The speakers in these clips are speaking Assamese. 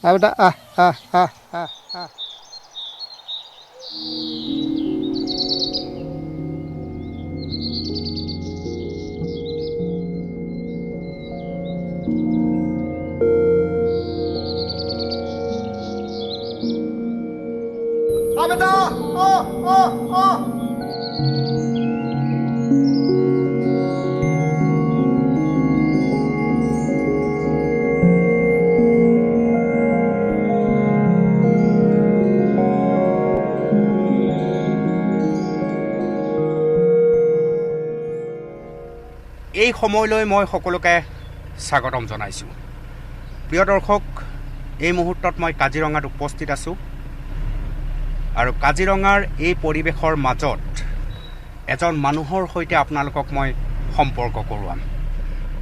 বেটা এই সময়লৈ মই সকলোকে স্বাগতম জনাইছোঁ। প্ৰিয় দৰ্শক, এই মুহূৰ্তত মই কাজিৰঙাত উপস্থিত আছোঁ আৰু কাজিৰঙাৰ এই পৰিৱেশৰ মাজত এজন মানুহৰ সৈতে আপোনালোকক মই সম্পৰ্ক কৰোৱাম।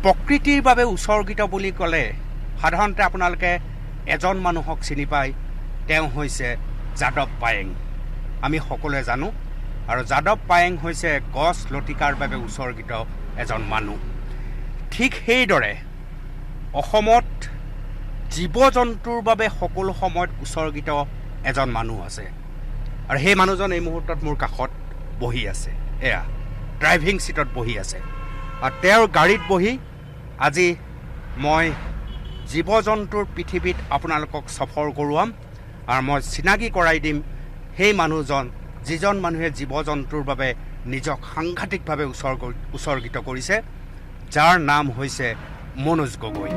প্ৰকৃতিৰ বাবে উৎসৰ্গিত বুলি ক'লে সাধাৰণতে আপোনালোকে এজন মানুহক চিনি পায়, তেওঁ হৈছে যাদৱ পায়েং। আমি সকলোৱে জানো, আৰু যাদৱ পায়েং হৈছে গছ লতিকাৰ বাবে উৎসৰ্গিত এজন মানুহ। ঠিক সেইদৰে অসমত জীৱ জন্তুৰ বাবে সকলো সময়ত উৎসৰ্গিত এজন মানুহ আছে, আৰু সেই মানুহজন এই মুহূৰ্তত মোৰ কাষত বহি আছে। এয়া ড্ৰাইভিং ছিটত বহি আছে, আৰু তেওঁৰ গাড়ীত বহি আজি মই জীৱ জন্তুৰ পৃথিৱীত আপোনালোকক সফৰ কৰোৱাম, আৰু মই চিনাকি কৰাই দিম সেই মানুহজন, যিজন মানুহে জীৱ জন্তুৰ বাবে নিজক সাংঘাতিকভাৱে উৎসৰ্গিত কৰিছে, যাৰ নাম হৈছে মনোজ গগৈ।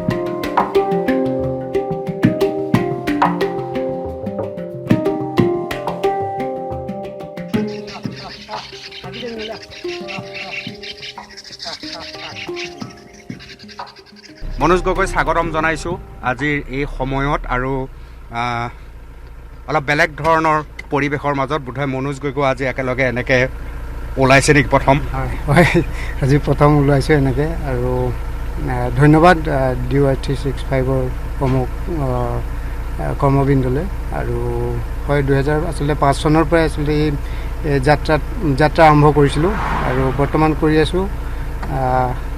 মনোজ গগৈ স্বাগতম জনাইছোঁ আজিৰ এই সময়ত, আৰু অলপ বেলেগ ধৰণৰ পৰিৱেশৰ মাজত বোধহয় মনোজ গগৈ আজি একেলগে এনেকৈ ওলাইছে নেকি প্ৰথম? হয়, আজি প্ৰথম ওলাইছোঁ এনেকৈ। আৰু ধন্যবাদ DY365 প্ৰমুখ কৰ্মবিন্দুলৈ। আৰু হয়, 2005 চনৰ পৰাই আচলতে এই যাত্ৰা আৰম্ভ কৰিছিলোঁ আৰু বৰ্তমান কৰি আছোঁ।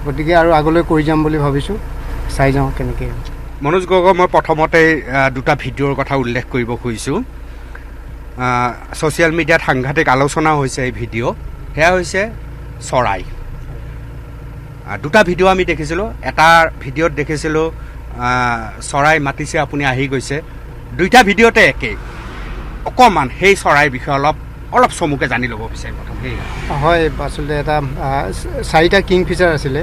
গতিকে আৰু আগলৈ কৰি যাম বুলি ভাবিছোঁ, চাই যাওঁ কেনেকৈ। মনোজ গগৈ, মই প্ৰথমতে দুটা ভিডিঅ'ৰ কথা উল্লেখ কৰিব খুজিছোঁ। ছ'চিয়েল মিডিয়াত সাংঘাতিক আলোচনা হৈছে এই ভিডিঅ'। সেয়া হৈছে চৰাই। দুটা ভিডিঅ' আমি দেখিছিলোঁ। এটা ভিডিঅ'ত দেখিছিলোঁ চৰাই মাতিছে, আপুনি আহি গৈছে। দুইটা ভিডিঅ'তে একেই। অকণমান সেই চৰাইৰ বিষয়ে অলপ চমুকৈ জানি ল'ব বিচাৰিম প্ৰথম। হয়, আচলতে এটা 4টা কিংফিচাৰ আছিলে।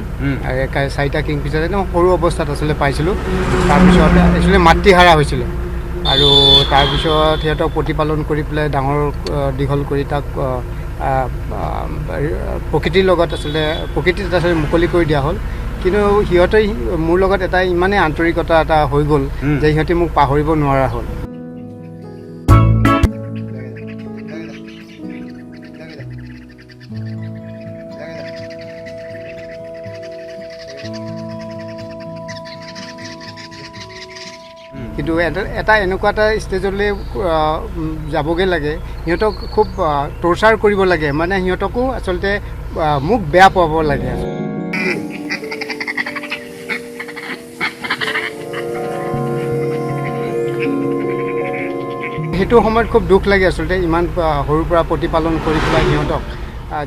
4টা কিংফিচাৰ একদম সৰু অৱস্থাত আচলতে পাইছিলোঁ। তাৰপিছত একচুৱেলি মাতৃহাৰা হৈছিলে, আৰু তাৰপিছত সিহঁতক প্ৰতিপালন কৰি পেলাই ডাঙৰ দীঘল কৰি তাক প্ৰকৃতিৰ লগত প্ৰকৃতিত মুকলি কৰি দিয়া হ'ল। কিন্তু সিহঁতে মোৰ লগত এটা ইমানেই আন্তৰিকতা এটা হৈ গ'ল যে সিহঁতে মোক পাহৰিব নোৱাৰা হ'ল। কিন্তু এটা এনেকুৱা এটা ষ্টেজলৈ যাবগৈ লাগে, সিহঁতক খুব টৰ্চাৰ কৰিব লাগে, মানে সিহঁতকো আচলতে মোক বেয়া পাব লাগে। সেইটো সময়ত খুব দুখ লাগে আচলতে, ইমান সৰুৰ পৰা প্ৰতিপালন কৰি পেলাই সিহঁতক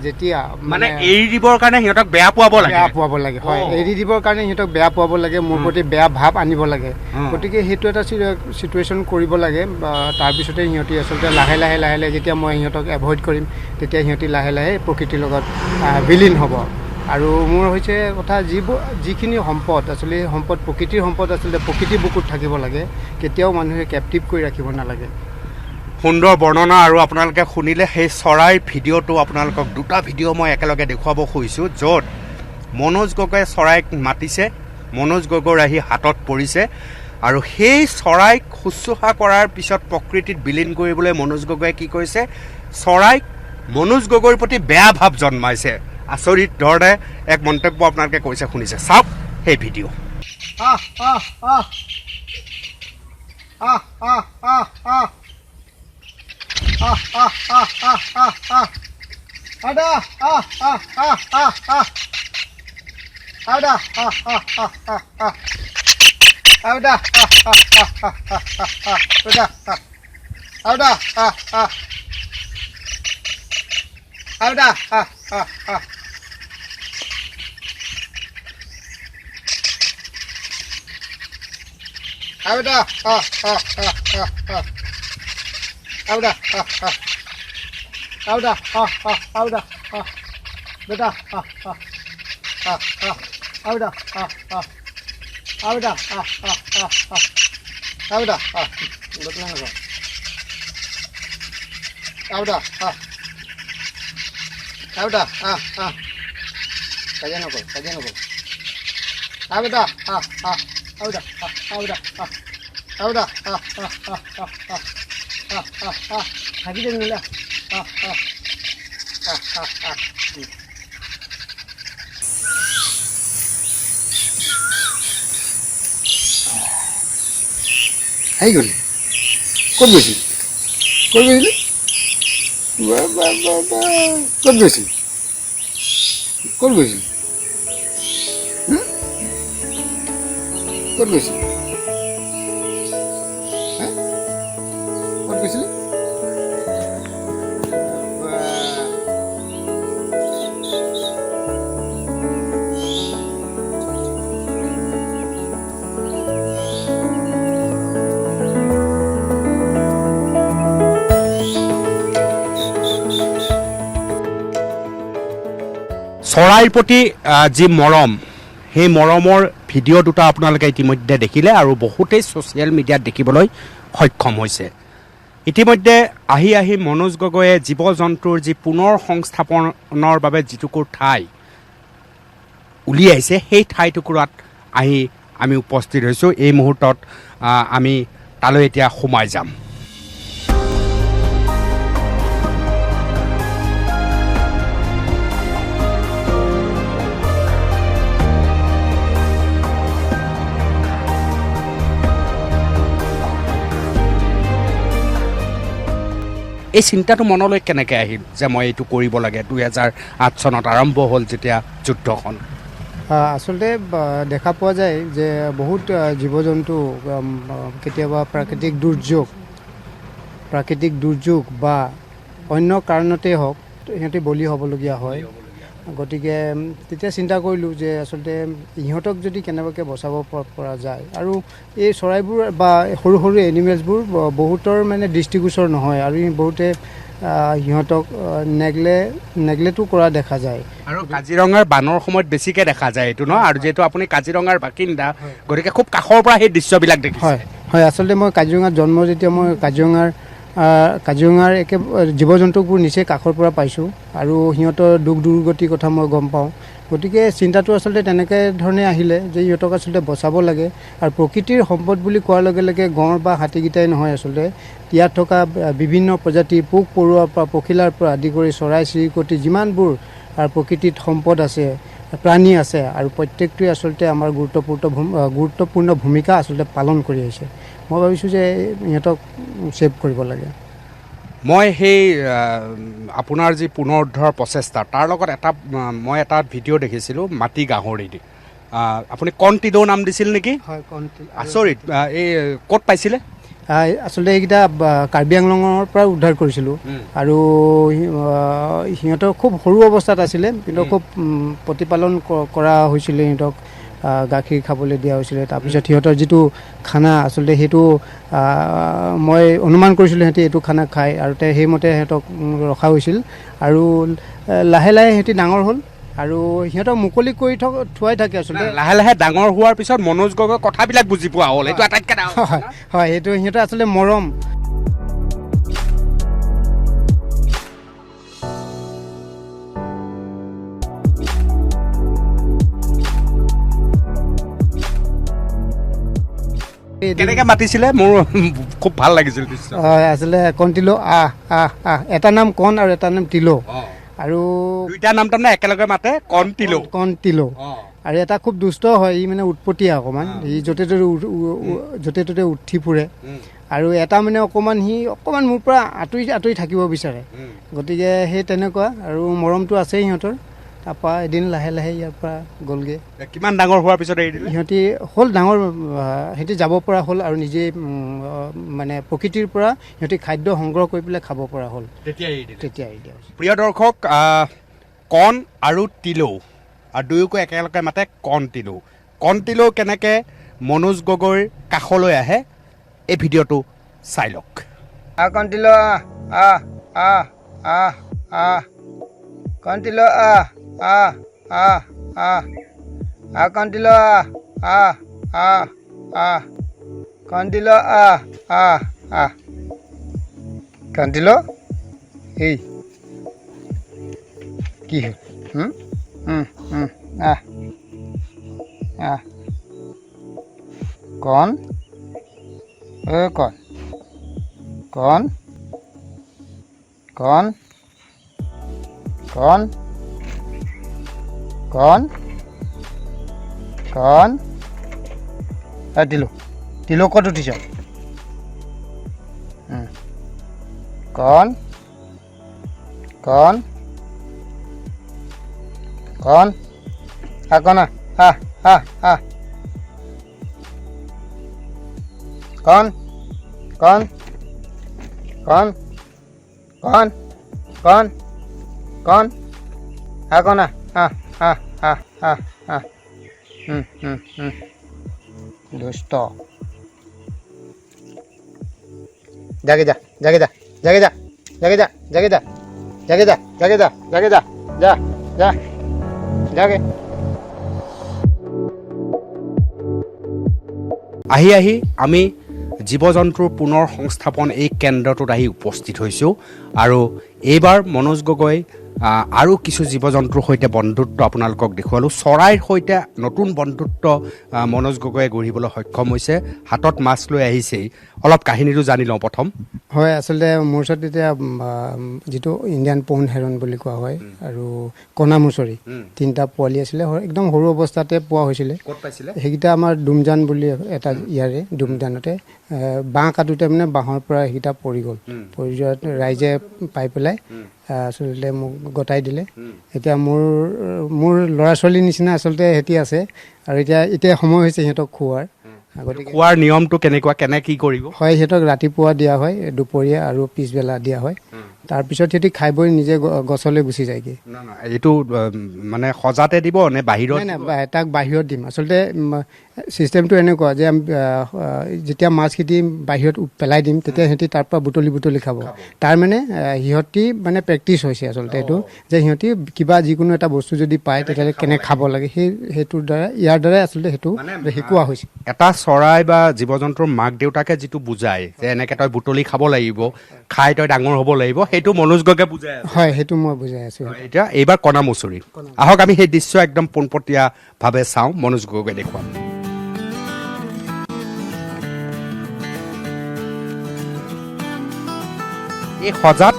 যেতিয়া মানে এৰি দিবৰ কাৰণে সিহঁতক বেয়া পাব লাগে। হয়, এৰি দিবৰ কাৰণে সিহঁতক বেয়া পাব লাগে, মোৰ প্ৰতি বেয়া ভাৱ আনিব লাগে। গতিকে সেইটো এটা চিটুৱেশ্যন কৰিব লাগে। তাৰপিছতে সিহঁতি আচলতে লাহে লাহে যেতিয়া মই সিহঁতক এভইড কৰিম, তেতিয়া সিহঁতি লাহে লাহে প্ৰকৃতিৰ লগত বিলীন হ'ব। আৰু মোৰ হৈছে কথা, যিখিনি সম্পদ আচলতে সম্পদ প্ৰকৃতিৰ সম্পদ আচলতে প্ৰকৃতিৰ বুকুত থাকিব লাগে, কেতিয়াও মানুহে কেপটিভ কৰি ৰাখিব নালাগে। সুন্দৰ বৰ্ণনা। আৰু আপোনালোকে শুনিলে সেই চৰাইৰ ভিডিঅ'টো আপোনালোকক দুটা ভিডিঅ' মই একেলগে দেখুৱাব খুজিছোঁ, য'ত মনোজ গগৈয়ে চৰাইক মাতিছে, মনোজ গগৈৰ আহি হাতত পৰিছে, আৰু সেই চৰাইক শুশ্ৰূষা কৰাৰ পিছত প্ৰকৃতিত বিলীন কৰিবলৈ মনোজ গগৈয়ে কি কৰিছে, চৰাইক মনোজ গগৈৰ প্ৰতি বেয়া ভাৱ জন্মাইছে। আচৰিত ধৰণে এক মন্তব্য আপোনালোকে কৈছে, শুনিছে। চাওক সেই video'. আউদা আউদা আউদা Auda, Auda, Auda, Auda, beta, Auda, Auda, Auda, Auda, Auda, kajian apa? Auda, Auda, Auda, Auda, lagi dia nila, Hai gol, kod besi, kod besi, kod besi. Kod besi. Kod besi. চৰাইৰ প্ৰতি যি মৰম সেই মৰমৰ ভিডিঅ' দুটা আপোনালোকে ইতিমধ্যে দেখিলে আৰু বহুতেই ছ'চিয়েল মিডিয়াত দেখিবলৈ সক্ষম হৈছে। ইতিমধ্যে আহি মনোজ গগৈয়ে জীৱ জন্তুৰ যি পুনৰ সংস্থাপনৰ বাবে যিটুকুৰ ঠাই উলিয়াইছে সেই ঠাইটুকুৰাত আহি আমি উপস্থিত হৈছোঁ। এই মুহূৰ্তত আমি তালৈ এতিয়া সোমাই যাম। এই চিন্তাটো মনলৈ কেনেকৈ আহিল যে মই এইটো কৰিব লাগে? 2008 চনত আৰম্ভ হ'ল যেতিয়া যুদ্ধখন। আচলতে দেখা পোৱা যায় যে বহুত জীৱ জন্তু কেতিয়াবা প্ৰাকৃতিক দুৰ্যোগ বা অন্য কাৰণতেই হওক সিহঁতে বলি হ'বলগীয়া হয়। গতিকে তেতিয়া চিন্তা কৰিলোঁ যে আচলতে ইহঁতক যদি কেনেবাকৈ বচাব পৰা যায়, আৰু এই চৰাইবোৰ বা সৰু সৰু এনিমেলছবোৰ বহুতৰ মানে দৃষ্টিগোচৰ নহয় আৰু বহুতে সিহঁতক নেগলেক্টো কৰা দেখা যায়। আৰু কাজিৰঙাৰ বানৰ সময়ত বেছিকৈ দেখা যায় এইটো ন? আৰু যিহেতু আপুনি কাজিৰঙাৰ বাসিন্দা, গতিকে খুব কাষৰ পৰা সেই দৃশ্যবিলাক দেখিছে। হয়, আচলতে মই কাজিৰঙাত জন্ম যেতিয়া মই কাজিৰঙাৰ জীৱ জন্তুবোৰ নিচেই কাষৰ পৰা পাইছোঁ আৰু সিহঁতৰ দুখ দুৰ্গতিৰ কথা মই গম পাওঁ। গতিকে চিন্তাটো আচলতে তেনেকৈ ধৰণে আহিলে যে সিহঁতক আচলতে বচাব লাগে। আৰু প্ৰকৃতিৰ সম্পদ বুলি কোৱাৰ লগে লগে গঁড় বা হাতীকেইটাই নহয়, আচলতে ইয়াত থকা বিভিন্ন প্ৰজাতিৰ পোক পৰুৱাৰ পৰা পখিলাৰ পৰা আদি কৰি চৰাই চিৰিকটি যিমানবোৰ প্ৰকৃতিত সম্পদ আছে, প্ৰাণী আছে, আৰু প্ৰত্যেকটোৱে আচলতে আমাৰ গুৰুত্বপূৰ্ণ ভূমিকা আচলতে পালন কৰি আহিছে। মই ভাবিছোঁ যে ইহঁতক ছেভ কৰিব লাগে। মই সেই আপোনাৰ যি পুনৰুদ্ধাৰ প্ৰচেষ্টা তাৰ লগত মই এটা ভিডিঅ' দেখিছিলোঁ মাটি গাহৰি দি। আপুনি কণ্টিলো নাম দিছিল নেকি? হয়, আচৰিত। এই ক'ত পাইছিলে? আচলতে এইকেইটা কাৰ্বি আংলঙৰ পৰা উদ্ধাৰ কৰিছিলোঁ আৰু সিহঁতৰ খুব সৰু অৱস্থাত আছিলে, কিন্তু খুব প্ৰতিপালন কৰা হৈছিলে। সিহঁতক গাখীৰ খাবলৈ দিয়া হৈছিলে। তাৰপিছত সিহঁতৰ যিটো খানা আচলতে সেইটো মই অনুমান কৰিছিলোঁ সিহঁতে এইটো খানা খায়, আৰু সেইমতে সিহঁতক ৰখা হৈছিল। আৰু লাহে লাহে সিহঁতি ডাঙৰ হ'ল আৰু সিহঁতক মুকলি কৰি থোৱাই থাকে। আচলতে লাহে লাহে ডাঙৰ হোৱাৰ পিছত মনোজ গগৈ কথাবিলাক বুজি পোৱা হ'ল। এইটো আটাইতকৈ ডাঙৰ। হয়, সেইটো সিহঁতৰ আচলতে মৰম। কেনেকৈ মাতিছিলে? মোৰ খুব ভাল লাগিছিল দৃশ্য। হয়, আচলতে কণ্টিলো এটা নাম কণ আৰু এটা নাম তিলো, আৰু দুইটা নাম তাৰমানে একেলগে মাতে, কণ্টিলো। আৰু এটা খুব দুষ্ট হয়, ই মানে উৎপতীয়া অকণমান, ই য'তে ত'তে উঠি ফুৰে। আৰু এটা মানে অকণমান মোৰ পৰা আঁতৰি থাকিব বিচাৰে। গতিকে সেই তেনেকুৱা, আৰু মৰমটো আছেই সিহঁতৰ। তাৰপৰা এদিন লাহে লাহে ইয়াৰ পৰা গ'লগৈ। কিমান ডাঙৰ হোৱাৰ পিছত এৰি দিলে? সিহঁতি হ'ল ডাঙৰ, সিহঁতি যাব পৰা হ'ল আৰু নিজে মানে প্ৰকৃতিৰ পৰা সিহঁতি খাদ্য সংগ্ৰহ কৰি পেলাই খাব পৰা হ'ল, তেতিয়া এৰি দিলে। তেতিয়া এৰি দিয়া হৈছে। প্ৰিয় দৰ্শক, কণ আৰু তিলৌ আৰু দুয়োকো একেলগে মাতে কণ তিলৌ। কণ তিলৌ কেনেকৈ মনোজ গগৈৰ কাষলৈ আহে এই ভিডিঅ'টো চাই লওক। কণ তিলৌ কণ তিলৌ কণ তিলৌ কণ তিলৌ কণ তিলৌ এই কি হ'ল? কণ কণ কণ কণ কণ কণ কণ তিলৌ ক'ত উঠিছ? কণ কণ কণ কণ কণ কণ কণ কণ কণ কণ কণ দুষ্ট। জাগে যা জাগে যা জাগে যা জাগে যা জাগে যা জাগে যা জাগে যা জাগে যা যা যা জাগে। আহি আহি আমি জীৱ জন্তুৰ পুনৰ সংস্থাপন এই কেন্দ্ৰটোত আহি উপস্থিত হৈছোঁ আৰু এইবাৰ মনোজ গগৈ আৰু কিছু জীৱ জন্তুৰ সৈতে বন্ধুত্ব আপোনালোকক দেখুৱালোঁ। চৰাইৰ সৈতে নতুন বন্ধুত্ব মনোজ গগৈয়ে গঢ়িবলৈ সক্ষম হৈছে। হাতত মাছ লৈ আহিছেই, অলপ কাহিনীটো জানি লওঁ প্ৰথম। হয়, আচলতে মোৰ ওচৰত এতিয়া যিটো ইণ্ডিয়ান প'ন হেৰন বুলি কোৱা হয় আৰু কণামুচৰি 3টা পোৱালি আছিলে, একদম সৰু অৱস্থাতে পোৱা হৈছিলে। ক'ত পাইছিলে? সেইকেইটা আমাৰ ডুমজান বুলি এটা ইয়াৰে ডুমজানতে বাঁহ কাটোতে মানে বাঁহৰ পৰা সেইকেইটা পৰি গ'ল। পৰি যোৱাত ৰাইজে পাই পেলাই আচলতে মোক গতাই দিলে। এতিয়া মোৰ ল'ৰা ছোৱালীৰ নিচিনা আচলতে সিহঁতি আছে আৰু এতিয়া সময় হৈছে সিহঁতক খোৱাৰ। গতিকে খোৱাৰ নিয়মটো কেনেকুৱা, কি কৰিব? হয়, সিহঁতক ৰাতিপুৱা দিয়া হয়, দুপৰীয়া আৰু পিছবেলা দিয়া হয়। তাৰপিছত সিহঁতি খাই বৈ নিজে গছলৈ গুচি যায়গৈ। এইটো মানে সজাতে দিব নে বাহিৰত? নাই, তাক বাহিৰত দিম। আচলতে ছিষ্টেমটো এনেকুৱা যে যেতিয়া মাছখিনি বাহিৰত পেলাই দিম তেতিয়া সিহঁতি তাৰ পৰা বুটলি খাব। তাৰ মানে সিহঁতি মানে প্ৰেক্টিচ হৈছে আচলতে এইটো, যে সিহঁতি কিবা যিকোনো এটা বস্তু যদি পায় তেতিয়াহ'লে কেনেকৈ খাব লাগে সেইটোৰ দ্বাৰা ইয়াৰ দ্বাৰাই আচলতে সেইটো শিকোৱা হৈছে। এটা চৰাই বা জীৱ জন্তুৰ মাক দেউতাকে যিটো বুজায় যে এনেকৈ তই বুটলি খাব লাগিব, খাই তই ডাঙৰ হ'ব লাগিব, সেইটো মনোজ গগৈয়ে বুজাই আছে। হয়, সেইটো মই বুজাই আছোঁ। এতিয়া এইবাৰ কণামুচৰি আহক, আমি সেই দৃশ্য একদম পোনপটীয়াভাৱে চাওঁ, মনোজ গগৈয়ে দেখুৱাম। এই সজাত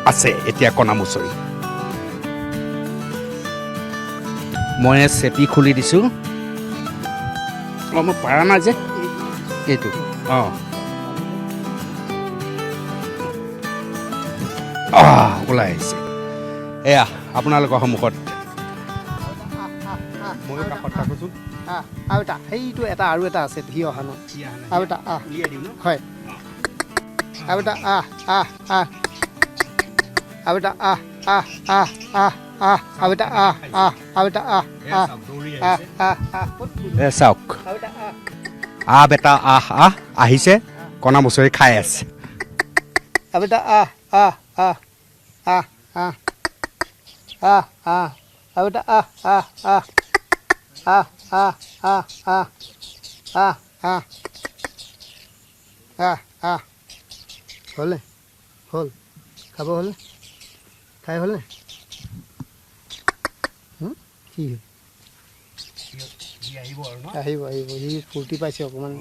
আছে এতিয়া কণামুচৰি। মই চেপি খুলি দিছোঁ। মই পাৰা নাই যে এইটো। ওলাই আহিছে এয়া আপোনালোকৰ সন্মুখত। ময়ো কাষত থাকোঁচোন। আৰু এটা আৰু এটা আছে ধি অহা ন আৰু এটা হয়, আৰু এটা আৰু এটা আৰু এটা আৰু এটা চাওক, বেটা আহিছে, কণামুচৰি খাই আছে। আৰু এটা আৰু এটা হ'লনে? হ'ল খাব হ'লনে? খাই হ'লনে? কি আহিব সি ফূৰ্তি পাইছে অকণমান,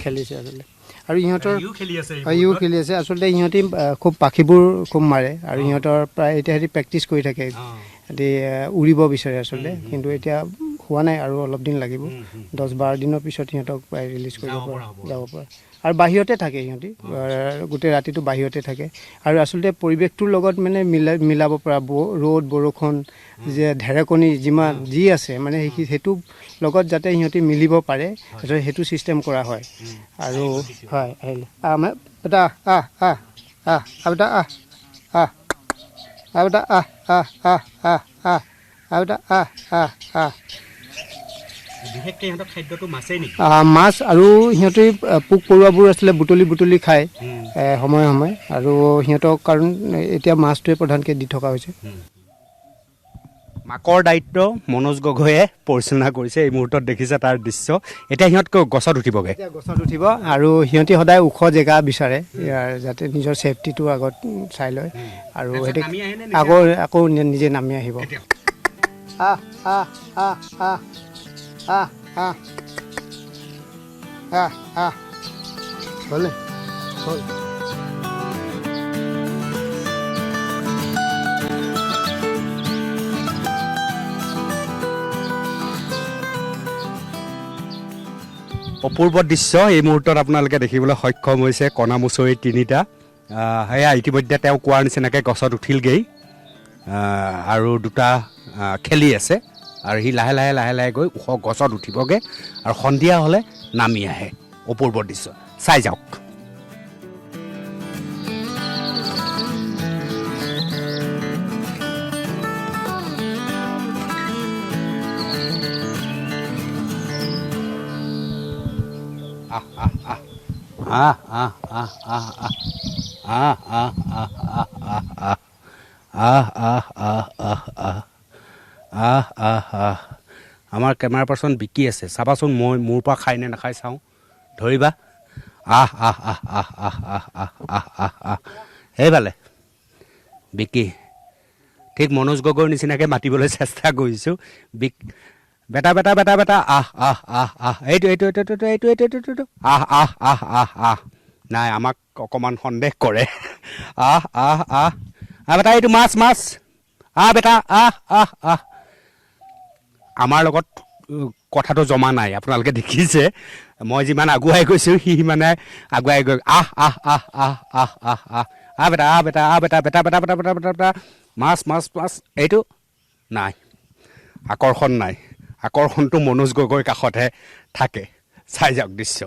খেলিছে আচলতে। আৰু ইহঁতৰ ইও খেলি আছে আচলতে। ইহঁতি খুব পাখিবোৰ খুব মাৰে আৰু ইহঁতৰ প্ৰায় এতিয়া সিহঁতি প্ৰেক্টিচ কৰি থাকে, সিহঁতি উৰিব বিচাৰে আচলতে। কিন্তু এতিয়া হোৱা নাই আৰু অলপ দিন লাগিব 10-12 দিনৰ পিছত সিহঁতক ৰিলিজ কৰিব পৰা যাব পৰা আৰু বাহিৰতে থাকে সিহঁতি গোটেই ৰাতিটো বাহিৰতে থাকে আৰু আচলতে পৰিৱেশটোৰ লগত মানে মিলাব পৰা ৰ'দ বৰষুণ যে ঢেৰেকনি যিমান যি আছে মানে সেইটো লগত যাতে সিহঁতি মিলিব পাৰে সেইটো চিষ্টেম কৰা হয় আৰু হয় আহিলে বেটা বেটা বিশেষকৈ সিহঁতৰ খাদ্যটো মাছেই নেকি মাছ আৰু সিহঁতে পোক পৰুৱাবোৰ আছিলে বুটলি খায় সময়ে সময়ে আৰু সিহঁতক কাৰণ এতিয়া মাছটোৱে প্ৰধানকৈ দি থকা হৈছে মাকৰ দায়িত্ব মনোজ গগৈয়ে পৰিচালনা কৰিছে এই মুহূৰ্তত দেখিছে তাৰ দৃশ্য এতিয়া সিহঁত গছত উঠিবগৈ এতিয়া গছত উঠিব আৰু সিহঁতি সদায় ওখ জেগা বিচাৰে যাতে নিজৰ ছেফটিটো আগত চাই লয় আৰু সেইটো আকৌ নিজে নামি আহিব হ'লে হ'ল অপূৰ্ব দৃশ্য এই মুহূৰ্তত আপোনালোকে দেখিবলৈ সক্ষম হৈছে কণামুচৰি তিনিটা সেয়া ইতিমধ্যে তেওঁ কোৱাৰ নিচিনাকৈ গছত উঠিলগৈ আৰু দুটা খেলি আছে আৰু সি লাহে লাহে গৈ ওখ গছত উঠিবগৈ আৰু সন্ধিয়া হ'লে নামি আহে অপূৰ্ব দৃশ্য চাই যাওক আমাৰ কেমেৰা পাৰ্চন বিকি আছে চাবাচোন মই মোৰ পৰা খাই নে নাখাই চাওঁ ধৰিবা সেইফালে বিকি ঠিক মনোজ গগৈৰ নিচিনাকৈ মাতিবলৈ চেষ্টা কৰিছোঁ বেটা এইটো নাই আমাক অকণমান সন্দেহ কৰে বেটা এইটো মাছ বেটা আমাৰ লগত কথাটো জমা নাই আপোনালোকে দেখিছে মই যিমান আগুৱাই গৈছোঁ সি সিমানে আগুৱাই গৈ বেটা মাছ এইটো নাই আকৰ্ষণ নাই আকৰ্ষণটো মনোজ গগৈৰ কাষতহে থাকে চাই যাওক দৃশ্য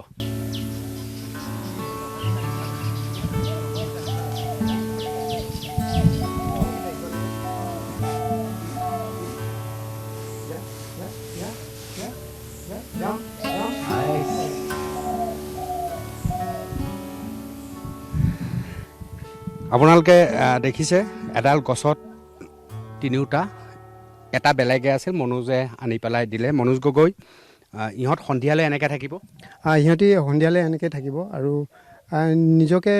আপোনালোকে দেখিছে এডাল গছত তিনিওটা এটা বেলেগে আছিল মনোজে আনি পেলাই দিলে মনোজ গগৈ ইহঁত সন্ধিয়ালৈ এনেকৈ থাকিব সিহঁতি সন্ধিয়ালৈ এনেকৈ থাকিব আৰু নিজকে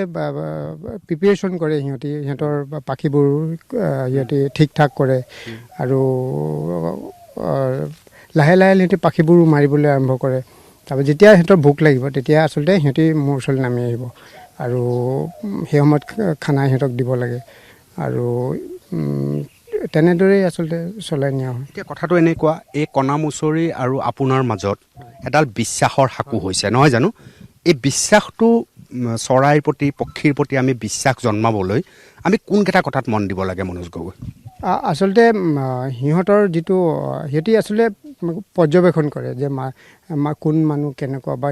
প্ৰিপেৰেশ্যন কৰে সিহঁতৰ পাখিবোৰ সিহঁতি ঠিক ঠাক কৰে আৰু লাহে সিহঁতি পাখিবোৰ মাৰিবলৈ আৰম্ভ কৰে তাৰপৰা যেতিয়া সিহঁতৰ ভোক লাগিব তেতিয়া আচলতে সিহঁতি মোৰ ওচৰলৈ নামি আহিব আৰু সেই সময়ত খানা সিহঁতক দিব লাগে আৰু তেনেদৰেই আচলতে চলাই নিয়া হয় এতিয়া কথাটো এনেকুৱা এই কণামুচৰি আৰু আপোনাৰ মাজত এডাল বিশ্বাসৰ সাঁকো হৈছে নহয় জানো এই বিশ্বাসটো চৰাইৰ প্ৰতি পক্ষীৰ প্ৰতি আমি বিশ্বাস জন্মাবলৈ আমি কোনকেইটা কথাত মন দিব লাগে মনোজ গগৈ আচলতে সিহঁতৰ যিটো সিহঁতি আচলতে পৰ্যবেক্ষণ কৰে যে কোন মানুহ কেনেকুৱা বা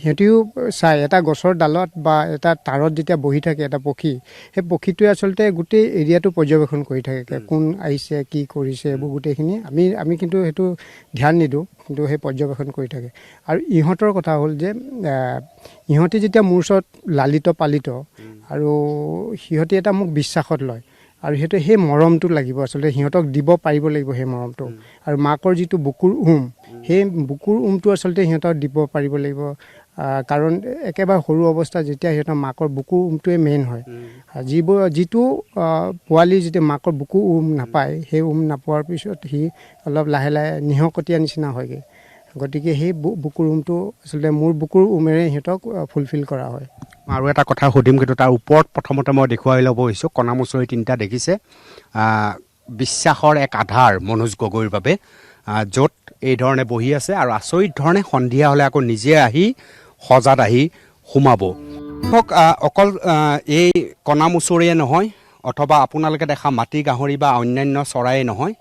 সিহঁতিও চায় এটা গছৰ ডালত বা এটা তাঁৰত যেতিয়া বহি থাকে এটা পক্ষী সেই পক্ষীটোৱে আচলতে গোটেই এৰিয়াটো পৰ্যবেক্ষণ কৰি থাকে কোন আহিছে কি কৰিছে এইবোৰ গোটেইখিনি আমি কিন্তু সেইটো ধ্যান নিদিওঁ কিন্তু সেই পৰ্যবেক্ষণ কৰি থাকে আৰু ইহঁতৰ কথা হ'ল যে ইহঁতি যেতিয়া মোৰ ওচৰত লালিত পালিত আৰু সিহঁতি এটা মোক বিশ্বাসত লয় আৰু সেইটো সেই মৰমটো লাগিব আচলতে সিহঁতক দিব পাৰিব লাগিব সেই মৰমটো আৰু মাকৰ যিটো বুকুৰ সেই বুকুৰ উমটো আচলতে সিহঁতক দিব পাৰিব লাগিব কাৰণ একেবাৰে সৰু অৱস্থা যেতিয়া সিহঁতৰ মাকৰ বুকুৰ উমটোৱে মেইন হয় যিটো পোৱালি যেতিয়া মাকৰ বুকুৰ নাপায় সেই নাপোৱাৰ পিছত সি অলপ লাহে নিহকতীয়া নিচিনা হয়গৈ গতিকে সেই বুকুৰ উমটো আচলতে মোৰ বুকুৰ উমেৰে সিহঁতক ফুলফিল কৰা হয় আৰু এটা কথা সুধিম কিন্তু তাৰ ওপৰত প্ৰথমতে মই দেখুৱাই ল'ব হৈছোঁ কণামুচৰি তিনিটা দেখিছে বিশ্বাসৰ এক আধাৰ মনোজ গগৈৰ বাবে য'ত এই ধৰণে বহি আছে আৰু আচৰিত ধৰণে সন্ধিয়া হ'লে আকৌ নিজে আহি সজাত আহি সোমাব। অকল এই কণামুচৰিয়ে নহয় অথবা আপোনালোকে দেখা মাটি গাহৰি বা অন্যান্য চৰাইয়ে নহয়,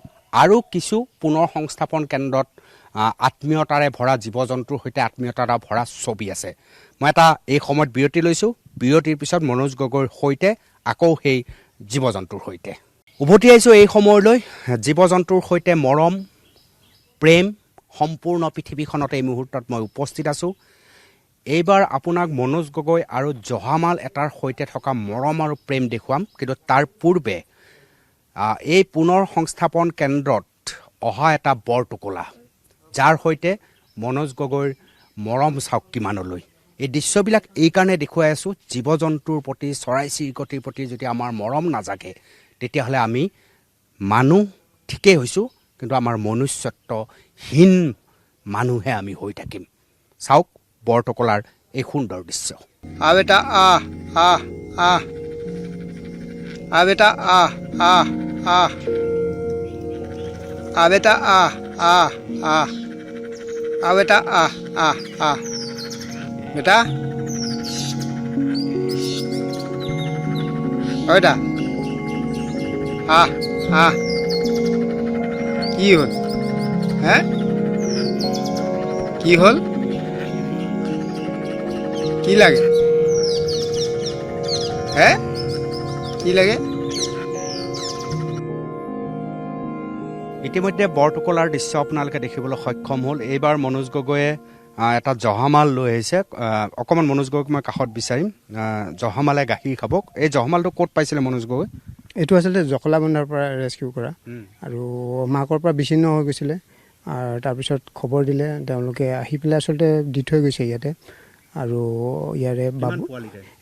আৰু কিছু পুনৰ সংস্থাপন কেন্দ্ৰত আত্মীয়তাৰে ভৰা জীৱ জন্তুৰ সৈতে আত্মীয়তাৰে ভৰা ছবি আছে। মই এটা এই সময়ত বিৰতি লৈছোঁ। বিৰতিৰ পিছত মনোজ গগৈৰ সৈতে আকৌ সেই জীৱ জন্তুৰ সৈতে উভতি আহিছোঁ। এই সময়লৈ জীৱ জন্তুৰ সৈতে মৰম প্ৰেম সম্পূৰ্ণ পৃথিৱীখনত এই মুহূৰ্তত মই উপস্থিত আছোঁ। এইবাৰ আপোনাক মনোজ গগৈ আৰু জহামাল এটাৰ সৈতে থকা মৰম আৰু প্ৰেম দেখুৱাম, কিন্তু তাৰ পূৰ্বে এই পুনৰ সংস্থাপন কেন্দ্ৰত অহা এটা বৰটোকোলা, যাৰ সৈতে মনোজ গগৈৰ মৰম চাওক কিমানলৈ। এই দৃশ্যবিলাক এইকাৰণে দেখুৱাই আছোঁ, জীৱ জন্তুৰ প্ৰতি চৰাই চিৰিকটিৰ প্ৰতি যদি আমাৰ মৰম নাজাগে তেতিয়াহ'লে আমি মানুহ ঠিকেই হৈছোঁ, কিন্তু আমাৰ মনুষ্যত্বহীন মানুহে আমি হৈ থাকিম। চাওক বৰটোকোলাৰ এই সুন্দৰ দৃশ্য। বেটা আহ আহ আহ বেটা আহ আহ আহ বেটা আহ আহ আহ বেটা আহ আহ আহ বেটা বেটা আহ আহ কি হ'ল হে কি হ'ল কি লাগে হে কি লাগে? ইতিমধ্যে বৰটোকোলাৰ দৃশ্য আপোনালোকে দেখিবলৈ সক্ষম হ'ল। এইবাৰ মনোজ গগৈয়ে এটা জহামাল লৈ আহিছে। অকণমান মনোজ গগৈক মই কাষত বিচাৰিম। জহামালে গাখীৰ খাব। এই জহামালটো ক'ত পাইছিলে মনোজ গগৈ? এইটো আচলতে জকলাবন্ধাৰ পৰা ৰেস্কিউ কৰা, আৰু মাকৰ পৰা বিচ্ছিন্ন হৈ গৈছিলে। আৰু তাৰপিছত খবৰ দিলে, তেওঁলোকে আহি পেলাই আচলতে দি থৈ গৈছে ইয়াতে। আৰু ইয়াৰে বাবু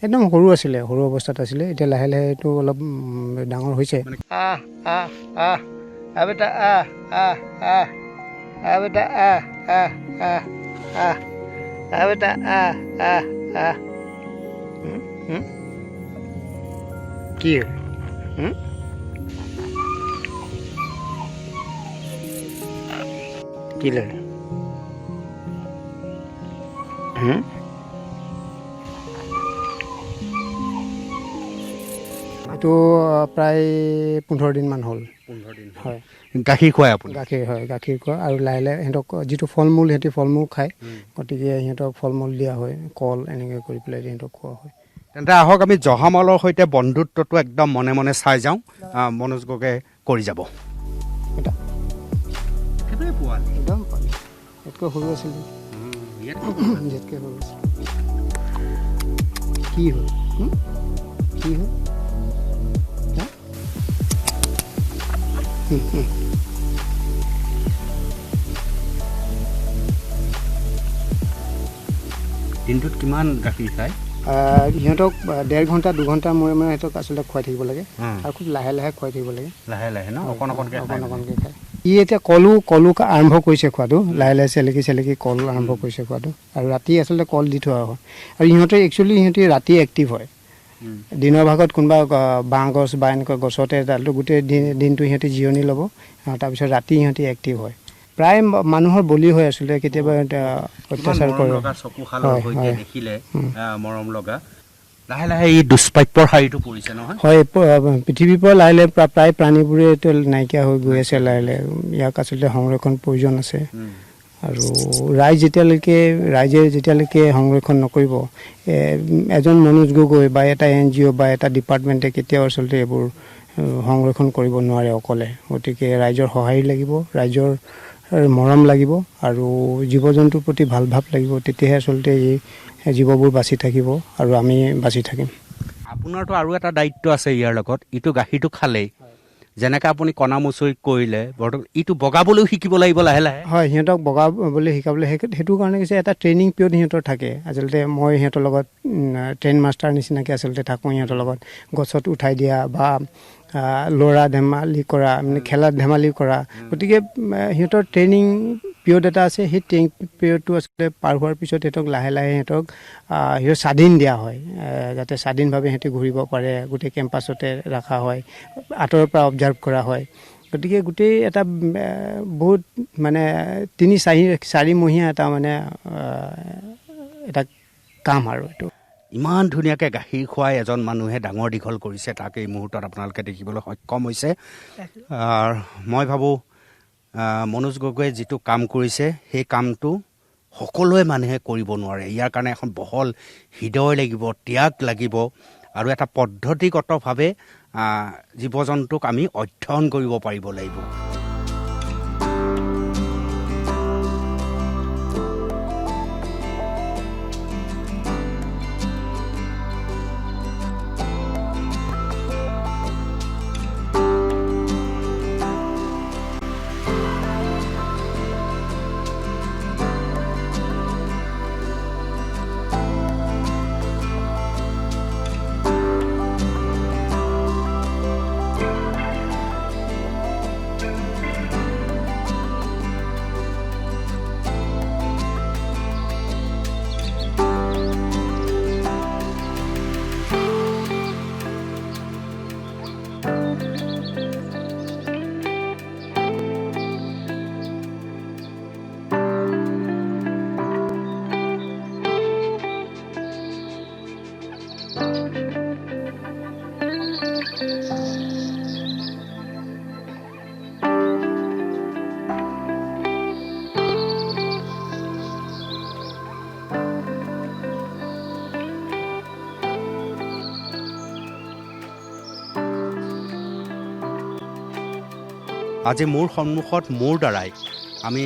একদম সৰু আছিলে, সৰু অৱস্থাত আছিলে। এতিয়া লাহে লাহে এইটো অলপ ডাঙৰ হৈছে। বেটা আহ আহ আহ বেটা আহ আহ আহ আহ বেটা আহ আহ আহ কি কি লাগে এইটো প্ৰায় 15 দিনমান হ'ল। 15 দিন হয়। গাখীৰ খুৱাই আপুনি? গাখীৰ হয়, গাখীৰ খুৱাই। আৰু লাহে লাহে সিহঁতক যিটো ফল মূল, সিহঁতি ফল মূল খায়, গতিকে সিহঁতক ফল মূল দিয়া হয়, কল এনেকৈ কৰি পেলাই সিহঁতক খোৱা হয়। তেন্তে আহক আমি জহামালৰ সৈতে বন্ধুত্বটো একদম মনে মনে চাই যাওঁ। মনোজ গগৈ কৰি যাব। একদম ইয়াতকৈ সৰু আছিল, ইয়াতকৈ সৰু আছিল। কি হ'ল কি হ'ল দিনটোত কিমান গাখীৰ খায়? সিহঁতক 1.5 ঘণ্টা 2 ঘণ্টা মূৰে মূৰে সিহঁতক আচলতে খুৱাই থাকিব লাগে, আৰু খুব লাহে লাহে খুৱাই থাকিব লাগে। লাহে লাহে ন, অকণ অকণকৈ খায়। ই এতিয়া কলো আৰম্ভ কৰিছে খোৱাটো, লাহে লাহে চেলেকি কল আৰম্ভ কৰিছে খোৱাটো। আৰু ৰাতি আচলতে কল দি থোৱা হয়। আৰু সিহঁতি ৰাতি এক্টিভ হয়। দিনৰ ভাগত কোনোবা বাঁহ গছ বা এনেকুৱা গছতে তাতো গোটেই দিনটো সিহঁতি জিৰণি ল'ব, তাৰপিছত ৰাতি সিহঁতি এক্টিভ হয়। প্ৰায় মানুহৰ বলি হয় আচলতে, কেতিয়াবা অত্যাচাৰ কৰে। দেখিলে মৰম লগা। লাহে লাহে এই দুষ্প্ৰাপ্যৰ শাৰীটো পৰিছে নহয়? হয়, পৃথিৱীৰ পৰা লাহে লাহে প্ৰায় প্ৰাণীবোৰে নাইকিয়া হৈ গৈ আছে লাহে লাহে। ইয়াক আচলতে সংৰক্ষণ প্ৰয়োজন আছে। আৰু ৰাইজে যেতিয়ালৈকে সংৰক্ষণ নকৰিব, এজন মনোজ গগৈ বা এটা NGO বা এটা ডিপাৰ্টমেণ্টে কেতিয়াও আচলতে এইবোৰ সংৰক্ষণ কৰিব নোৱাৰে অকলে। গতিকে ৰাইজৰ সহায় লাগিব, ৰাইজৰ মৰম লাগিব, আৰু জীৱ জন্তুৰ প্ৰতি ভাল ভাৱ লাগিব। তেতিয়াহে আচলতে এই জীৱবোৰ বাচি থাকিব আৰু আমি বাচি থাকিম। আপোনাৰতো আৰু এটা দায়িত্ব আছে ইয়াৰ লগত। ইটো গাখীৰটো খালেই, যেনেকৈ আপুনি কণামুচৰি কৰিলে, ইটো বগাবলৈও শিকিব লাগিব লাহে লাহে। হয়, সিহঁতক বগাবলৈ শিকাবলৈ সেইটো কাৰণে কৈছে এটা ট্ৰেইনিং পিৰিয়ড সিহঁতৰ থাকে। আচলতে মই সিহঁতৰ লগত ট্ৰেইন মাষ্টাৰ নিচিনাকৈ আচলতে থাকোঁ সিহঁতৰ লগত। গছত উঠাই দিয়া বা ল'ৰা ধেমালি কৰা, মানে খেলা ধেমালি কৰা। গতিকে সিহঁতৰ ট্ৰেইনিং পিৰিয়ড এটা আছে। সেই ট্ৰেইনিং পিৰিয়ডটো আচলতে পাৰ হোৱাৰ পিছত সিহঁতক লাহে লাহে সিহঁতক স্বাধীন দিয়া হয়, যাতে স্বাধীনভাৱে সিহঁতি ঘূৰিব পাৰে। গোটেই কেম্পাছতে ৰখা হয়, আঁতৰৰ পৰা অবজাৰ্ভ কৰা হয়। গতিকে গোটেই এটা বহুত মানে 3-4 মহীয়া এটা মানে এটা কাম আৰু এইটো ইমান ধুনীয়াকৈ গাখীৰ খুৱাই এজন মানুহে ডাঙৰ দীঘল কৰিছে, তাক এই মুহূৰ্তত আপোনালোকে দেখিবলৈ সক্ষম হৈছে। মই ভাবোঁ মনোজ গগৈয়ে যিটো কাম কৰিছে সেই কামটো সকলোৱে মানুহে কৰিব নোৱাৰে। ইয়াৰ কাৰণে এখন বহল হৃদয় লাগিব, ত্যাগ লাগিব আৰু এটা পদ্ধতিগতভাৱে জীৱ জন্তুক আমি অধ্যয়ন কৰিব পাৰিব লাগিব। আজি মোৰ সন্মুখত মোৰ দ্বাৰাই আমি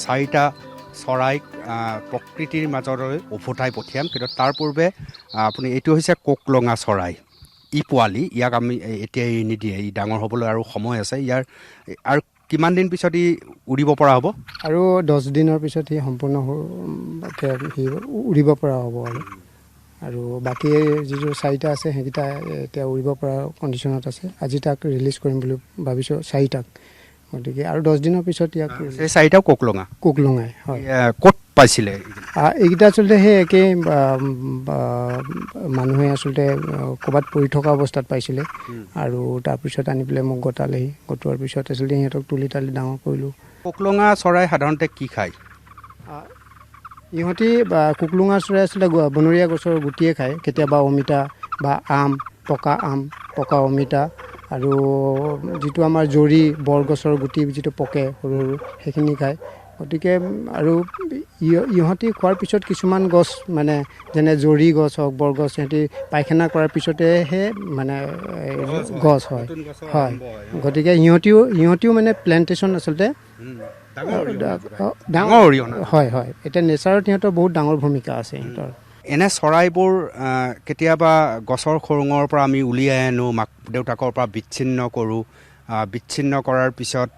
4টা চৰাইক প্ৰকৃতিৰ মাজলৈ উভতাই পঠিয়াম। কিন্তু তাৰ পূৰ্বে আপুনি এইটো হৈছে কোকলঙা চৰাই, ই পোৱালি, ইয়াক আমি এতিয়া এৰি নিদিয়ে, ই ডাঙৰ হ'বলৈ আৰু সময় আছে। ইয়াৰ আৰু কিমান দিন পিছত ই উৰিব পৰা হ'ব? আৰু 10 দিনৰ পিছত সি সম্পূৰ্ণ সি উৰিব পৰা হ'ব। আৰু বাকী যিটো 4টা আছে সেইকেইটা এতিয়া উৰিব পৰা কণ্ডিশ্যনত আছে। আজি তাক ৰিলিজ কৰিম বুলি ভাবিছোঁ 4টাক। গতিকে আৰু 10 দিনৰ পিছত ইয়াক এই 4টাও কোকলঙাই হয়। ক'ত পাইছিলে এইকেইটা? আচলতে সেই একেই মানুহে আচলতে ক'ৰবাত পৰি থকা অৱস্থাত পাইছিলে আৰু তাৰপিছত আনি পেলাই মোক গতালেহি। গটোৱাৰ পিছত আচলতে সিহঁতক তুলি তালি ডাঙৰ কৰিলোঁ। কোকলঙা চৰাই সাধাৰণতে কি খায়? ইহঁতি কোকলঙা চৰাই আচলতে বনৰীয়া গছৰ গুটিয়ে খায়, কেতিয়াবা অমিতা বা আম, পকা অমিতা আৰু যিটো আমাৰ জৰি বৰগছৰ গুটি যিটো পকে সৰু সৰু সেইখিনি খায়। গতিকে আৰু ইহঁতি খোৱাৰ পিছত কিছুমান গছ মানে যেনে জৰি গছ হওক, বৰগছ, সিহঁতি পায়খানা কৰাৰ পিছতেহে মানে গছ হয়। গতিকে সিহঁতিও মানে প্লেণ্টেশ্যন আচলতে ডাঙৰ হয়। এতিয়া নেচাৰত সিহঁতৰ বহুত ডাঙৰ ভূমিকা আছে সিহঁতৰ। এনে চৰাইবোৰ কেতিয়াবা গছৰ খুৰুঙৰ পৰা আমি উলিয়াই আনোঁ, মাক দেউতাকৰ পৰা বিচ্ছিন্ন কৰোঁ। বিচ্ছিন্ন কৰাৰ পিছত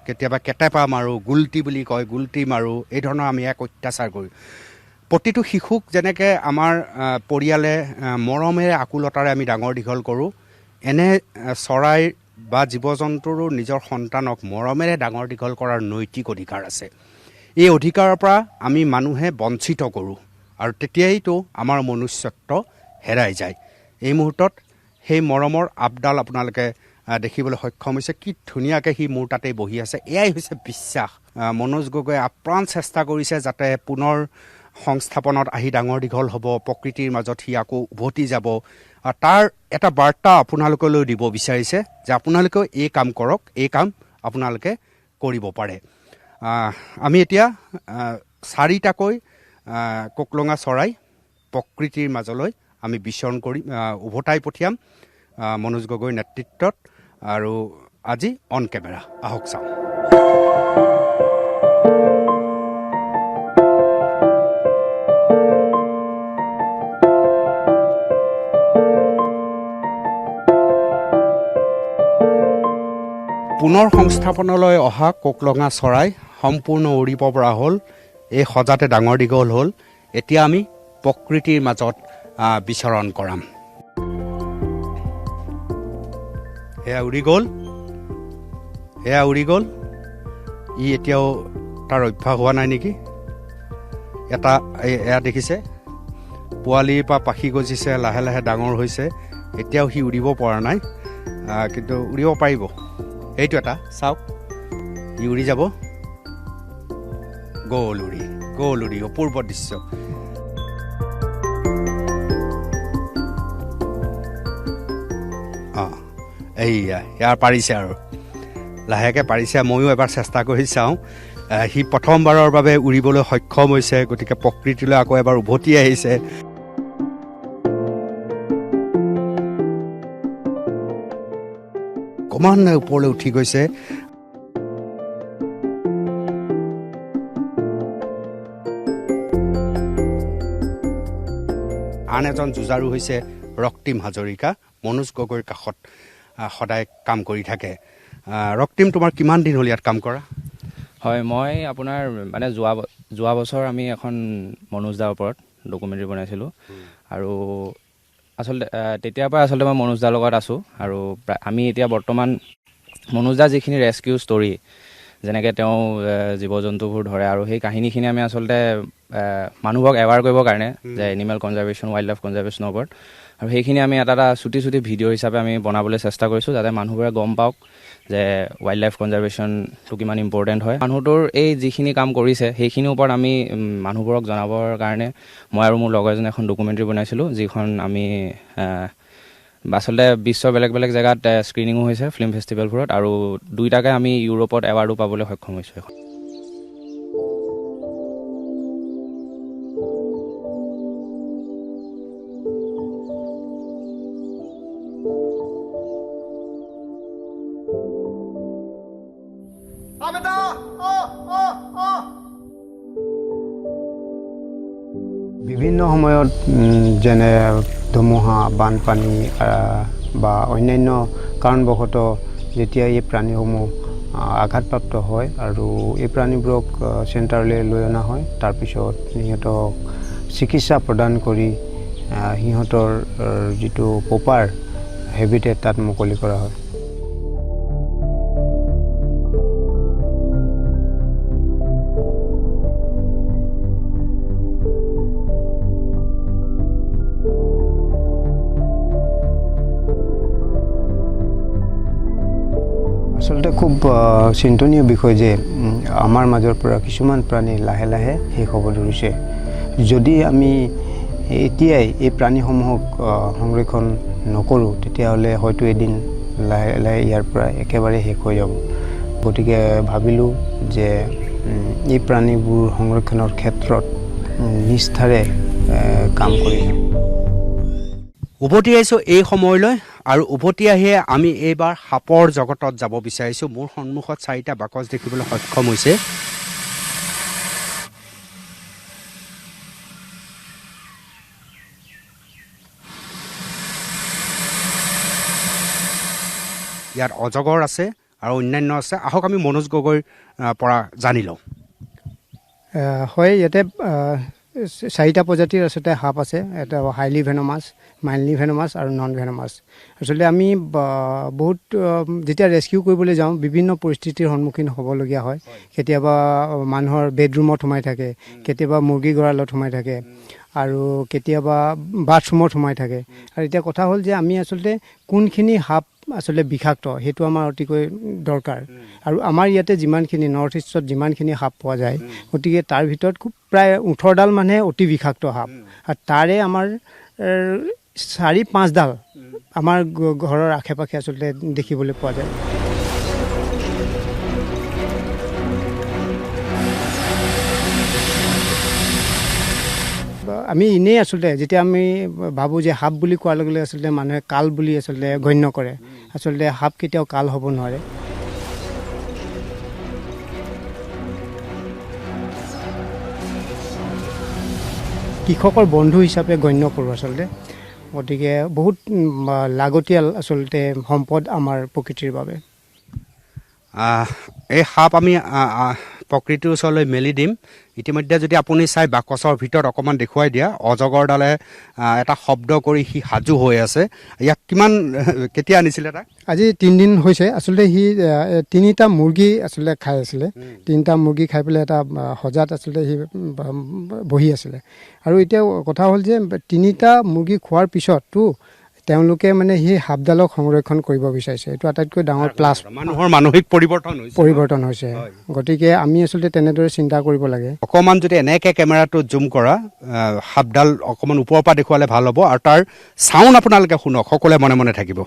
কেতিয়াবা কেটেপা মাৰোঁ, গুলটি বুলি কয়, গুলটি মাৰোঁ। এই ধৰণৰ আমি এক অত্যাচাৰ কৰোঁ। প্ৰতিটো শিশুক যেনেকৈ আমাৰ পৰিয়ালে মৰমেৰে আকুলতাৰে আমি ডাঙৰ দীঘল কৰোঁ, এনে চৰাই বা জীৱ জন্তুৰো নিজৰ সন্তানক মৰমেৰে ডাঙৰ দীঘল কৰাৰ নৈতিক অধিকাৰ আছে। এই অধিকাৰৰ পৰা আমি মানুহে বঞ্চিত কৰোঁ আৰু তেতিয়াইতো আমাৰ মনুষ্যত্ব হেৰাই যায়। এই মুহূৰ্তত সেই মৰমৰ আপডাল আপোনালোকে দেখিবলৈ সক্ষম হৈছে। কি ধুনীয়াকৈ সি মোৰ তাতেই বহি আছে। এয়াই হৈছে বিশ্বাস। মনোজ গগৈয়ে আপ্ৰাণ চেষ্টা কৰিছে যাতে পুনৰ সংস্থাপনত আহি ডাঙৰ দীঘল হ'ব, প্ৰকৃতিৰ মাজত সি আকৌ উভতি যাব। তাৰ এটা বাৰ্তা আপোনালোকলৈ দিব বিচাৰিছে যে আপোনালোকেও এই কাম কৰক, এই কাম আপোনালোকে কৰিব পাৰে। আমি এতিয়া 4টাকৈ কোকলঙা চৰাই প্ৰকৃতিৰ মাজলৈ আমি বিচৰণ কৰি উভতাই পঠিয়াম মনোজ গগৈৰ নেতৃত্বত। আৰু আজি অন কেমেৰা, আহক চাওঁ। পুনৰ সংস্থাপনলৈ অহা কোকলঙা চৰাই সম্পূৰ্ণ উৰিব পৰা হ'ল, এই সজাতে ডাঙৰ দীঘল হ'ল। এতিয়া আমি প্ৰকৃতিৰ মাজত বিচৰণ কৰাম। সেয়া উৰি গ'ল। ই এতিয়াও তাৰ অভ্যাস হোৱা নাই নেকি? এয়া দেখিছে, পোৱালিৰ পৰা পাখি গজিছে, লাহে লাহে ডাঙৰ হৈছে। এতিয়াও সি উৰিব পৰা নাই, কিন্তু উৰিব পাৰিব। এইটো এটা চাওক ই উৰি যাব গ'ল উৰি অপূৰ্ব দৃশ্য এইয়া ইয়াৰ পাৰিছে আৰু লাহেকৈ পাৰিছে ময়ো এবাৰ চেষ্টা কৰি চাওঁ সি প্ৰথমবাৰৰ বাবে উৰিবলৈ সক্ষম হৈছে গতিকে প্ৰকৃতিলৈ আকৌ এবাৰ উভতি আহিছে অকণমান ওপৰলৈ উঠি গৈছে আন এজন যুঁজাৰু হৈছে ৰক্তিম হাজৰিকা মনোজ গগৈৰ কাষত সদায় কাম কৰি থাকে ৰক্তিম তোমাৰ কিমান দিন হ'ল ইয়াত কাম কৰা হয় মই আপোনাৰ মানে যোৱা বছৰ আমি এখন মনোজ দাৰ ওপৰত ডকুমেণ্টাৰী বনাইছিলোঁ আৰু আচলতে তেতিয়াৰ পৰা আচলতে মই মনোজ দাৰ লগত আছোঁ আৰু আমি এতিয়া বৰ্তমান মনোজ দাৰ যিখিনি ৰেস্কিউ ষ্টৰী যেনেকৈ তেওঁ জীৱ জন্তুবোৰ ধৰে আৰু সেই কাহিনীখিনি আমি আচলতে মানুহবোৰক এৱাৰ কৰিবৰ কাৰণে যে এনিমেল কনজাৰ্ভেশ্যন ৱাইল্ড লাইফ কনজাৰ্ভেশ্যনৰ ওপৰত আৰু সেইখিনি আমি এটা চুটি ভিডিঅ' হিচাপে আমি বনাবলৈ চেষ্টা কৰিছোঁ যাতে মানুহবোৰে গম পাওক যে ৱাইল্ড লাইফ কনজাৰ্ভেশ্যনটো কিমান ইম্পৰ্টেণ্ট হয় মানুহটোৰ এই যিখিনি কাম কৰিছে সেইখিনিৰ ওপৰত আমি মানুহবোৰক জনাবৰ কাৰণে মই আৰু মোৰ লগৰ এজনে এখন ডকুমেণ্টাৰী বনাইছিলোঁ যিখন আমি আচলতে বিশ্বৰ বেলেগ জেগাত স্ক্ৰিনিঙো হৈছে ফিল্ম ফেষ্টিভেলবোৰত আৰু দুইটাকে আমি ইউৰোপত এৱাৰ্ডো পাবলৈ সক্ষম হৈছোঁ এখন বিভিন্ন সময়ত যেনে ধুমুহা বানপানী বা অন্যান্য কাৰণবশতঃ যেতিয়া এই প্ৰাণীসমূহ আঘাতপ্ৰাপ্ত হয় আৰু এই প্ৰাণীবোৰক চেণ্টাৰলৈ লৈ অনা হয় তাৰপিছত সিহঁতক চিকিৎসা প্ৰদান কৰি সিহঁতৰ যিটো প্ৰপাৰ হেবিটেট তাত মুকলি কৰা হয় আচলতে খুব চিন্তনীয় বিষয় যে আমাৰ মাজৰ পৰা কিছুমান প্ৰাণী লাহে লাহে শেষ হ'ব ধৰিছে যদি আমি এতিয়াই এই প্ৰাণীসমূহক সংৰক্ষণ নকৰোঁ তেতিয়াহ'লে হয়তো এদিন লাহে লাহে ইয়াৰ পৰা একেবাৰে শেষ হৈ যাব গতিকে ভাবিলোঁ যে এই প্ৰাণীবোৰ সংৰক্ষণৰ ক্ষেত্ৰত নিষ্ঠাৰে কাম কৰি উভতি আহিছোঁ এই সময়লৈ আৰু উভতি আহিয়ে আমি এইবাৰ সাপৰ জগতত যাব বিচাৰিছোঁ মোৰ সন্মুখত 4টা বাকচ দেখিবলৈ সক্ষম হৈছে ইয়াত অজগৰ আছে আৰু অন্যান্য আছে আহক আমি মনোজ গগৈৰ পৰা জানি লওঁ হয় ইয়াতে 4টা প্ৰজাতিৰ আচলতে সাপ আছে এটা হাইলি ভেনমাছ মাইল্ডলি ভেনমাছ আৰু নন ভেনমাছ আচলতে আমি বহুত যেতিয়া ৰেস্কিউ কৰিবলৈ যাওঁ বিভিন্ন পৰিস্থিতিৰ সন্মুখীন হ'বলগীয়া হয় কেতিয়াবা মানুহৰ বেডৰুমত সোমাই থাকে কেতিয়াবা মুৰ্গী গঁৰালত সোমাই থাকে আৰু কেতিয়াবা বাথৰুমত সোমাই থাকে আৰু এতিয়া কথা হ'ল যে আমি আচলতে কোনখিনি সাপ আচলতে বিষাক্ত সেইটো আমাৰ অতিকৈ দৰকাৰ আৰু আমাৰ ইয়াতে যিমানখিনি নৰ্থ ইষ্টত যিমানখিনি সাপ পোৱা যায় গতিকে তাৰ ভিতৰত খুব প্ৰায় 18ডাল মানে অতি বিষাক্ত সাপ আৰু তাৰে আমাৰ 4-5ডাল আমাৰ ঘৰৰ আশে পাশে আচলতে দেখিবলৈ পোৱা যায় আমি এনেই আচলতে যেতিয়া আমি ভাবোঁ যে সাপ বুলি কোৱাৰ লগে লগে আচলতে মানুহে কাল বুলি আচলতে গণ্য কৰে আচলতে সাপ কেতিয়াও কাল হ'ব নোৱাৰে কৃষকৰ বন্ধু হিচাপে গণ্য কৰোঁ আচলতে গতিকে বহুত লাগতিয়াল আচলতে সম্পদ আমাৰ প্ৰকৃতিৰ বাবে এই সাপ আমি প্ৰকৃতিৰ ওচৰলৈ মেলি দিম ইতিমধ্যে যদি আপুনি চাই বাকচৰ ভিতৰত অকণমান দেখুৱাই দিয়া অজগৰডালে এটা শব্দ কৰি সি সাজু হৈ আছে ইয়াক কিমান কেতিয়া আনিছিলে তাক আজি 3 দিন হৈছে আচলতে সি 3টা মুৰ্গী আচলতে খাই আছিলে 3টা মুৰ্গী খাই পেলাই এটা সজাত আচলতে সি বহি আছিলে আৰু এতিয়া কথা হ'ল যে 3টা মুৰ্গী খোৱাৰ পিছততো তেওঁলোকে মানে সেই সাপডালক সংৰক্ষণ কৰিব বিচাৰিছে। এইটো আটাইতকৈ ডাঙৰ প্লাছ মানুহৰ মানসিক পৰিৱৰ্তন হৈছে। গতিকে আমি আচলতে তেনেদৰে চিন্তা কৰিব লাগে। অকণমান যদি এনেকৈ কেমেৰাটো জুম কৰা সাপডাল অকণমান ওপৰৰ পৰা দেখুৱালে ভাল হ'ব আৰু তাৰ চাউণ্ড আপোনালোকে শুনক, সকলোৱে মনে মনে থাকিব।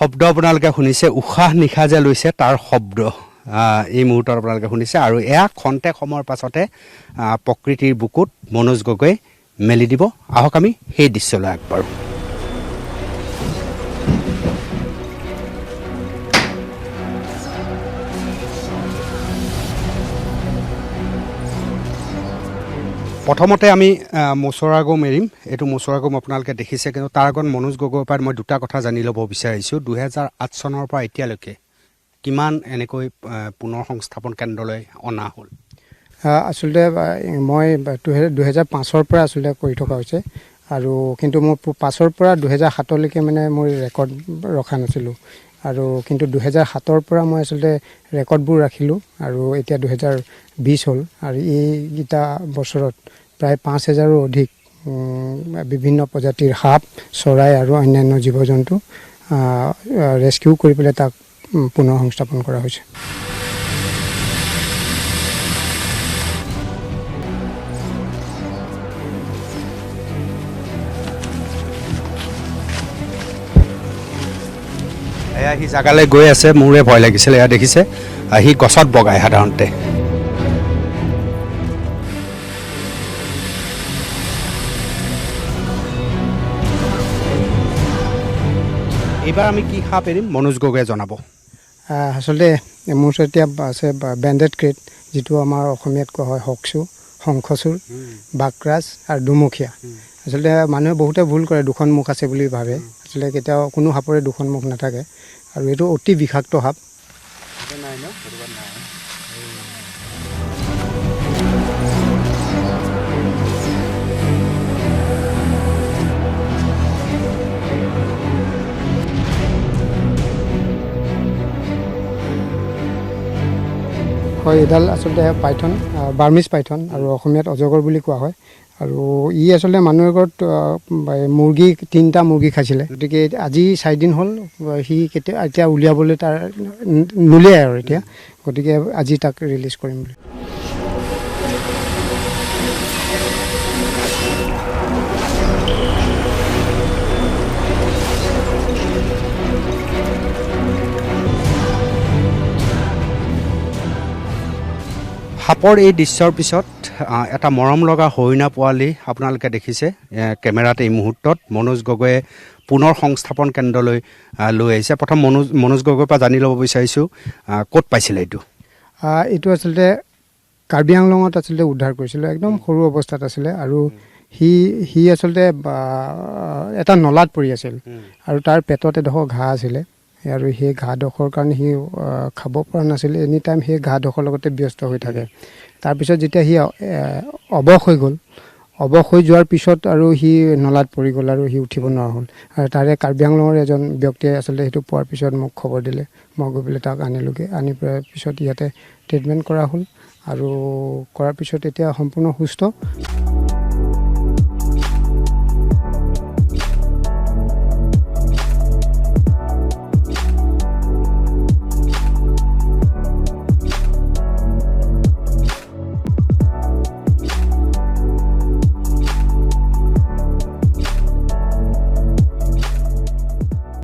শব্দ আপোনালোকে শুনিছে, উশাহ নিশাহ যে লৈছে তাৰ শব্দ এই মুহূৰ্তত আপোনালোকে শুনিছে। আৰু এয়া খন্তেক সময়ৰ পাছতে প্ৰকৃতিৰ বুকুত মনোজ গগৈ মেলি দিব। আহক আমি সেই দৃশ্যলৈ আগবাঢ়ো। প্ৰথমতে আমি মচৰাগম এৰিম। এইটো মচৰাগম আপোনালোকে দেখিছে, কিন্তু তাৰ আগত মনোজ গগৈৰ পৰা মই দুটা কথা জানি ল'ব বিচাৰিছোঁ। 2008 চনৰ পৰা এতিয়ালৈকে কিমান এনেকৈ পুনৰ সংস্থাপন কেন্দ্ৰলৈ অনা হ'ল? আচলতে মই 2005 পৰা আচলতে কৰি থকা হৈছে, আৰু কিন্তু মোৰ 5 পৰা 2007লৈকে মানে মোৰ ৰেকৰ্ড ৰখা নাছিলোঁ। আৰু কিন্তু 2007 পৰা মই আচলতে ৰেকৰ্ডবোৰ ৰাখিলোঁ, আৰু এতিয়া 2020 হ'ল। আৰু এইকেইটা বছৰত প্ৰায় 5000ৰো অধিক বিভিন্ন প্ৰজাতিৰ সাপ, চৰাই আৰু অন্যান্য জীৱ জন্তু ৰেস্কিউ কৰি পেলাই তাক পুনৰ সংস্থাপন কৰা হৈছে। এয়া সি জাগালৈ গৈ আছে, মোৰে ভয় লাগিছিল। এয়া দেখিছে, সি গছত বগায় সাধাৰণতে। এইবাৰ আমি কি সাপ এৰিম মনোজ গগৈয়ে জনাব। আচলতে মোৰ ওচৰত এতিয়া আছে বেণ্ডেড ক্ৰেট, যিটো আমাৰ অসমীয়াত কোৱা হয় হকচু, শংখচুৰ, বাকৰাজ আৰু দুমুখীয়া। আচলতে মানুহে বহুতে ভুল কৰে, দুখন মুখ আছে বুলি ভাবে। আচলতে কেতিয়াও কোনো সাপৰে দুখন মুখ নাথাকে, আৰু এইটো অতি বিষাক্ত সাপ। হয়, এইডাল আচলতে পাইথন, বাৰ্মিজ পাইথন, আৰু অসমীয়াত অজগৰ বুলি কোৱা হয়। আৰু ই আচলতে মানুহৰ ঘৰত মুৰ্গী 3টা মুৰ্গী খাইছিলে। গতিকে আজি 4 দিন হ'ল সি এতিয়া উলিয়াবলৈ তাৰ নোলিয়াই আৰু এতিয়া। গতিকে আজি তাক ৰিলিজ কৰিম বুলি। সাপৰ এই দৃশ্যৰ পিছত এটা মৰম লগা হৰিণা পোৱালি আপোনালোকে দেখিছে কেমেৰাত। এই মুহূৰ্তত মনোজ গগৈয়ে পুনৰ সংস্থাপন কেন্দ্ৰলৈ লৈ আহিছে। প্ৰথম মনোজ গগৈৰ পৰা জানি ল'ব বিচাৰিছোঁ, ক'ত পাইছিলে এইটো? এইটো আচলতে কাৰ্বি আংলঙত আচলতে উদ্ধাৰ কৰিছিলোঁ। একদম সৰু অৱস্থাত আছিলে, আৰু সি আচলতে এটা নলাত পৰি আছিল, আৰু তাৰ পেটত এডোখৰ ঘাঁ আছিলে। আৰু সেই ঘাঁডোখৰ কাৰণে সি খাব পৰা নাছিলে। এনি টাইম সেই ঘাঁডোখৰ লগতে ব্যস্ত হৈ থাকে। তাৰপিছত যেতিয়া সি অৱশ হৈ গ'ল, অৱশ হৈ যোৱাৰ পিছত আৰু সি নলাত পৰি গ'ল, আৰু সি উঠিব নোৱাৰা হ'ল। আৰু তাৰে কাৰ্বি আংলঙৰ এজন ব্যক্তিয়ে আচলতে সেইটো পোৱাৰ পিছত মোক খবৰ দিলে। মই গৈ পেলাই তাক আনিলোগৈ। আনি পেলাই পিছত ইয়াতে ট্ৰিটমেণ্ট কৰা হ'ল, আৰু কৰাৰ পিছত এতিয়া সম্পূৰ্ণ সুস্থ।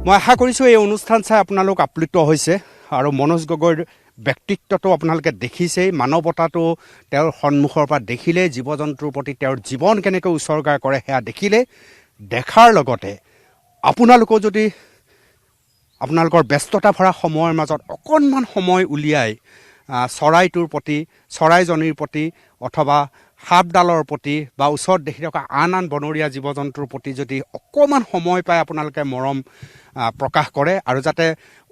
মই আশা কৰিছোঁ এই অনুষ্ঠান চাই আপোনালোক আপ্লুত হৈছে, আৰু মনোজ গগৈৰ ব্যক্তিত্বটো আপোনালোকে দেখিছেই। মানৱতাটো তেওঁৰ সন্মুখৰ পৰা দেখিলে, জীৱ জন্তুৰ প্ৰতি তেওঁৰ জীৱন কেনেকৈ উচৰ্গা কৰে সেয়া দেখিলে। দেখাৰ লগতে আপোনালোকেও যদি আপোনালোকৰ ব্যস্ততা ভৰা সময়ৰ মাজত অকণমান সময় উলিয়াই চৰাইটোৰ প্ৰতি, চৰাইজনীৰ প্ৰতি, অথবা সাপডালৰ প্ৰতি, বা ওচৰত দেখি থকা আন বনৰীয়া জীৱ জন্তুৰ প্ৰতি যদি অকণমান সময় পাই আপোনালোকে মৰম প্ৰকাশ কৰে আৰু যাতে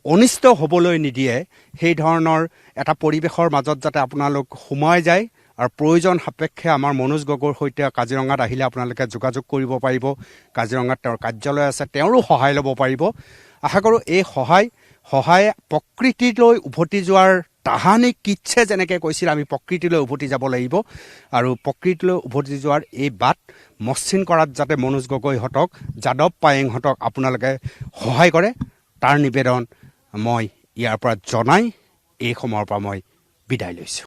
অনিষ্ট হ'বলৈ নিদিয়ে সেই ধৰণৰ এটা পৰিৱেশৰ মাজত যাতে আপোনালোক সোমাই যায় আৰু প্ৰয়োজন সাপেক্ষে আমাৰ মনোজ গগৈৰ সৈতে কাজিৰঙাত আহিলে আপোনালোকে যোগাযোগ কৰিব পাৰিব। কাজিৰঙাত তেওঁৰ কাৰ্যালয় আছে, তেওঁৰো সহায় ল'ব পাৰিব। আশা কৰোঁ এই সহায় প্ৰকৃতিলৈ উভতি যোৱাৰ তাহানি কিটছে যেনেকৈ কৈছিল আমি প্ৰকৃতিলৈ উভতি যাব লাগিব আৰু প্ৰকৃতিলৈ উভতি যোৱাৰ এই বাট মসৃণ কৰাত যাতে মনোজ গগৈহঁতক, যাদৱ পায়েংহঁতক আপোনালোকে সহায় কৰে তাৰ নিবেদন মই ইয়াৰ পৰা জনাই এই সময়ৰ পৰা মই বিদায় লৈছোঁ।